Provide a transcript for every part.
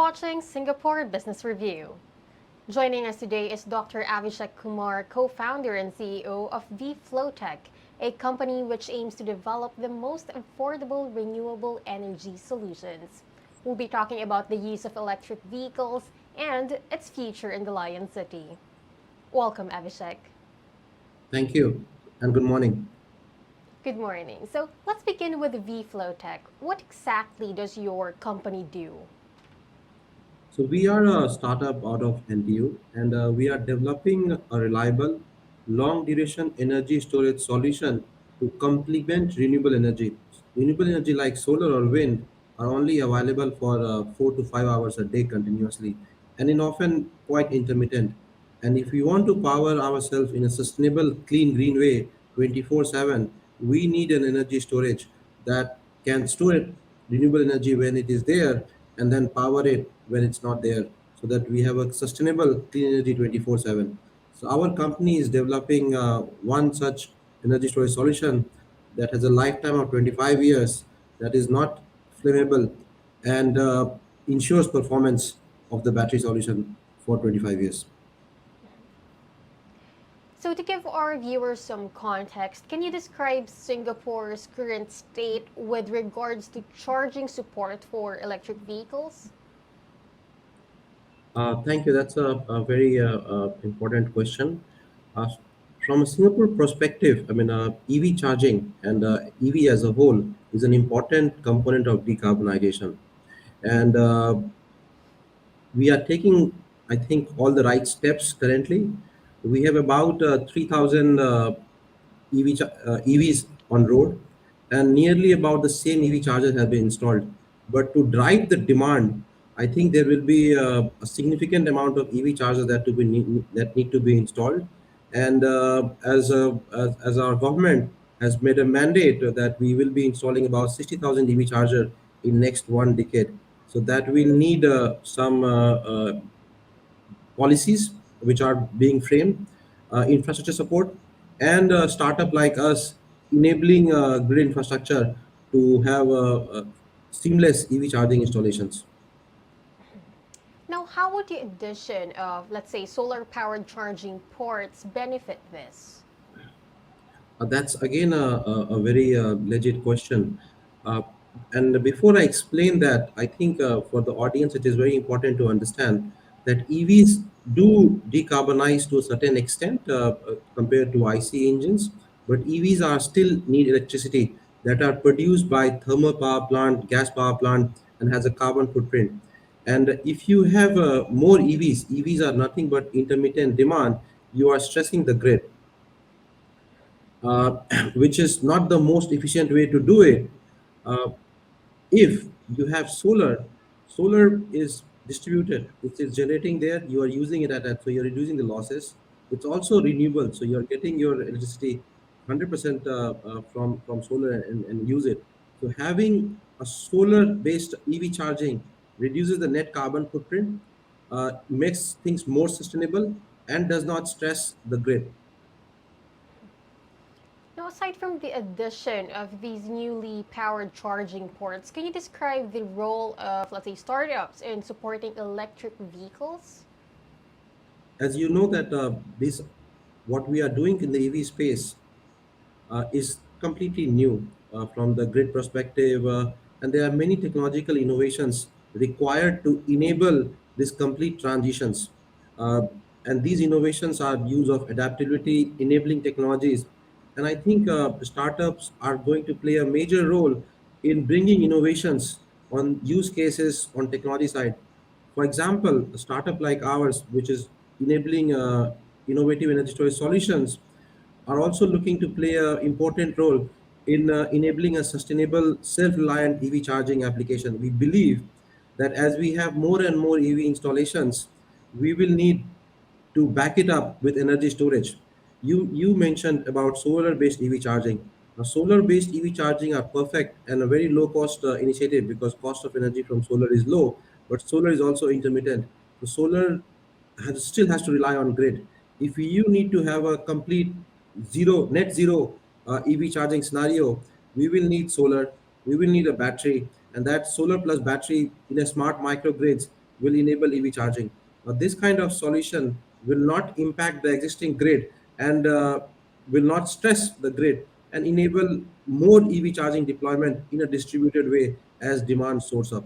watching Singapore Business Review. Joining us today is Dr. Avishek Kumar, co-founder and CEO of VFlowTech, a company which aims to develop the most affordable renewable energy solutions. We'll be talking about the use of electric vehicles and its future in the Lion City. Welcome, Avishek. Thank you and good morning. Good morning. So let's begin with VFlowTech. What exactly does your company do? So we are a startup out of NTU and we are developing a reliable, long duration energy storage solution to complement renewable energy. Renewable energy like solar or wind are only available for 4 to 5 hours a day continuously and in often quite intermittent. And if we want to power ourselves in a sustainable, clean, green way 24/7, we need an energy storage that can store renewable energy when it is there and then power it when it's not there so that we have a sustainable clean energy 24/7. So our company is developing one such energy storage solution that has a lifetime of 25 years, that is not flammable, and ensures performance of the battery solution for 25 years. So, to give our viewers some context, can you describe Singapore's current state with regards to charging support for electric vehicles? Thank you. That's a very important question. Uh, from a Singapore perspective, EV charging and EV as a whole is an important component of decarbonization. And we are taking, I think, all the right steps currently. We have about 3,000 EVs on road, and nearly about the same EV chargers have been installed. But to drive the demand, I think there will be a significant amount of EV chargers that need to be installed. And as our government has made a mandate that we will be installing about 60,000 EV charger in next 1 decade. So that will need some policies which are being framed, infrastructure support, and a startup like us enabling grid infrastructure to have seamless EV charging installations. Now, how would the addition of, let's say, solar powered charging ports benefit this? That's again a very legit question. Uh, and before I explain that, I think for the audience, it is very important to understand that EVs do decarbonize to a certain extent compared to IC engines, but EVs are still need electricity that are produced by thermal power plant, gas power plant, and has a carbon footprint. And if you have more EVs are nothing but intermittent demand. You are stressing the grid, uh, which is not the most efficient way to do it. Uh, if you have solar is distributed, it is generating there, you are using it at that, so you're reducing the losses. It's also renewable, so you're getting your electricity 100% from solar and use it. So having a solar based EV charging reduces the net carbon footprint, makes things more sustainable, and does not stress the grid. Now, aside from the addition of these newly powered charging ports, can you describe the role of, let's say, startups in supporting electric vehicles? As you know that this what we are doing in the EV space is completely new from the grid perspective, and there are many technological innovations required to enable these complete transitions. Uh, and these innovations are use of adaptability, enabling technologies, and I think startups are going to play a major role in bringing innovations on use cases on technology side. For example, a startup like ours, which is enabling innovative energy storage solutions, are also looking to play an important role in enabling a sustainable, self-reliant EV charging application. We believe that as we have more and more EV installations, we will need to back it up with energy storage. You mentioned about solar-based EV charging. Now, solar-based EV charging are perfect and a very low-cost initiative because cost of energy from solar is low, but solar is also intermittent. So solar still has to rely on grid. If you need to have a complete net zero EV charging scenario, we will need solar, we will need a battery, and that solar plus battery in a smart microgrids will enable EV charging. Now, this kind of solution will not impact the existing grid and will not stress the grid and enable more EV charging deployment in a distributed way as demand soars up.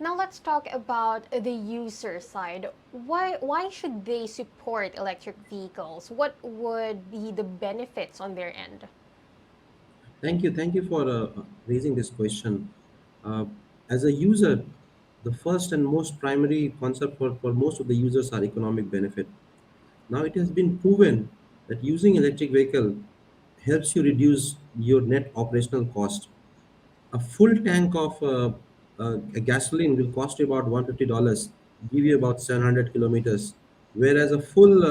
Now let's talk about the user side. Why should they support electric vehicles? What would be the benefits on their end? Thank you for raising this question. Uh, as a user, the first and most primary concept for most of the users are economic benefit. Now it has been proven that using electric vehicle helps you reduce your net operational cost. A full tank of a gasoline will cost you about $150, give you about 700 kilometers, whereas a full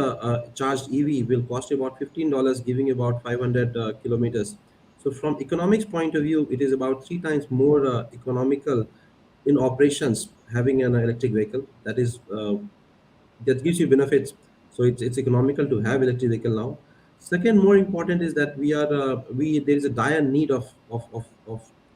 charged EV will cost you about $15, giving you about 500 kilometers. So from economics point of view, it is about three times more economical in operations having an electric vehicle. That gives you benefits. So it's economical to have electric vehicle now. Second, more important is that we there is a dire need of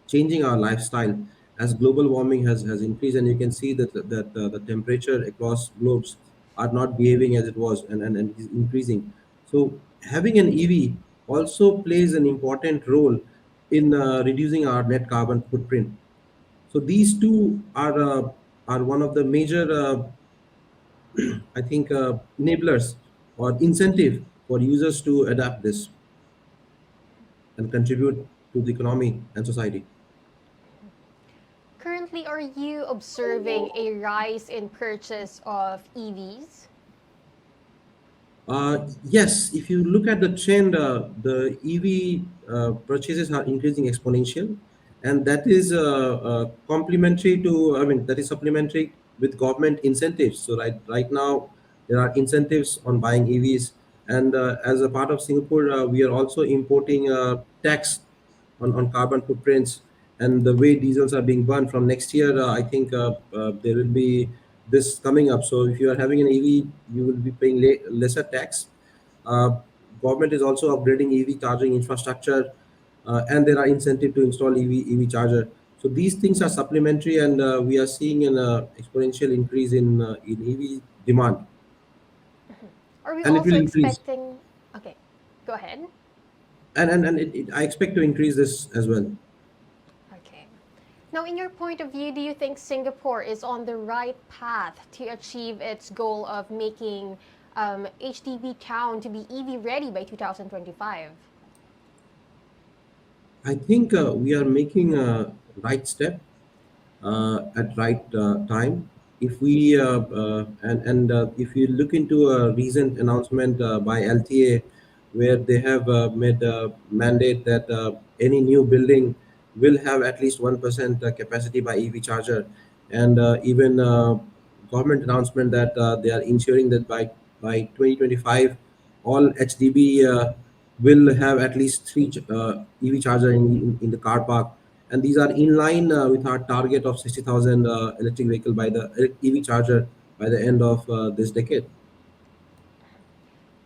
changing our lifestyle as global warming has increased, and you can see that the temperature across globes are not behaving as it was, and it is increasing. So having an EV also plays an important role in reducing our net carbon footprint. So these two are one of the major I think enablers or incentive for users to adapt this and contribute to the economy and society. Currently, are you observing a rise in purchase of EVs? Yes, if you look at the trend, the EV purchases are increasing exponential, and that is complementary to, I mean, that is supplementary with government incentives. So right now, there are incentives on buying EVs, and as a part of Singapore, we are also importing tax on carbon footprints and the way diesels are being burned from next year. I think there will be this coming up. So if you are having an EV, you will be paying lesser tax. Uh, Government is also upgrading EV charging infrastructure, and there are incentive to install EV charger. So these things are supplementary, and we are seeing an exponential increase in EV demand, Are we and it will also increase. expecting? Okay, go ahead. I expect to increase this as well. Okay. Now, in your point of view, do you think Singapore is on the right path to achieve its goal of making HDB town to be EV ready by 2025? I think we are making a right step at right time. If we and if you look into a recent announcement by LTA, where they have made a mandate that any new building will have at least 1% capacity by EV charger, and even government announcement that they are ensuring that by 2025 all HDB will have at least three EV charger in the car park, and these are in line with our target of 60,000 electric vehicle by the EV charger by the end of this decade.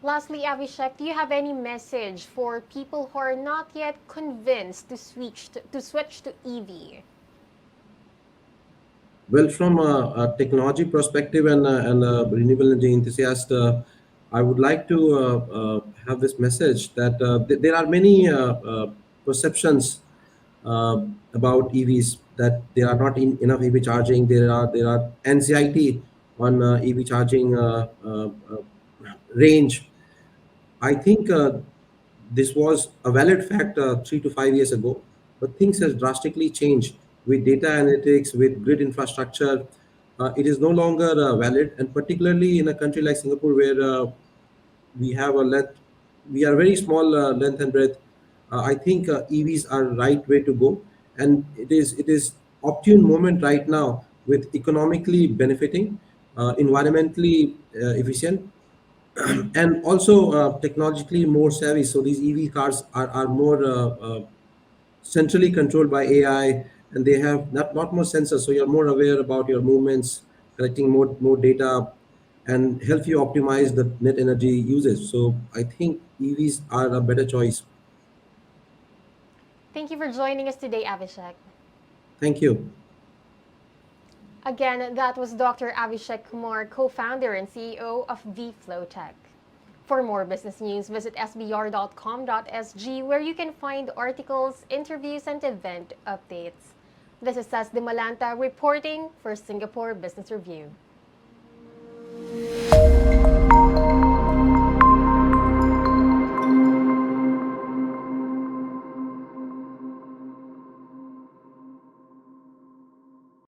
Lastly, Avishek, do you have any message for people who are not yet convinced to switch to EV? Well, from a technology perspective and renewable energy enthusiast, I would like to have this message that there are many perceptions uh, about EVs, that there are not enough EV charging. There are anxiety on EV charging range. I think this was a valid fact 3 to 5 years ago, but things has drastically changed with data analytics, with grid infrastructure. It is no longer valid, and particularly in a country like Singapore, where we have a length, we are very small length and breadth. I think EVs are right way to go, and it is opportune moment right now with economically benefiting, environmentally efficient, and also technologically more savvy. So these EV cars are more centrally controlled by AI, and they have not more sensors. So you're more aware about your movements, collecting more data, and help you optimize the net energy usage. So I think EVs are a better choice. Thank you for joining us today, Avishek. Thank you. Again, that was Dr. Avishek Kumar, co-founder and CEO of VFlowTech. For more business news, visit sbr.com.sg where you can find articles, interviews, and event updates. This is Sas de Malanta reporting for Singapore Business Review.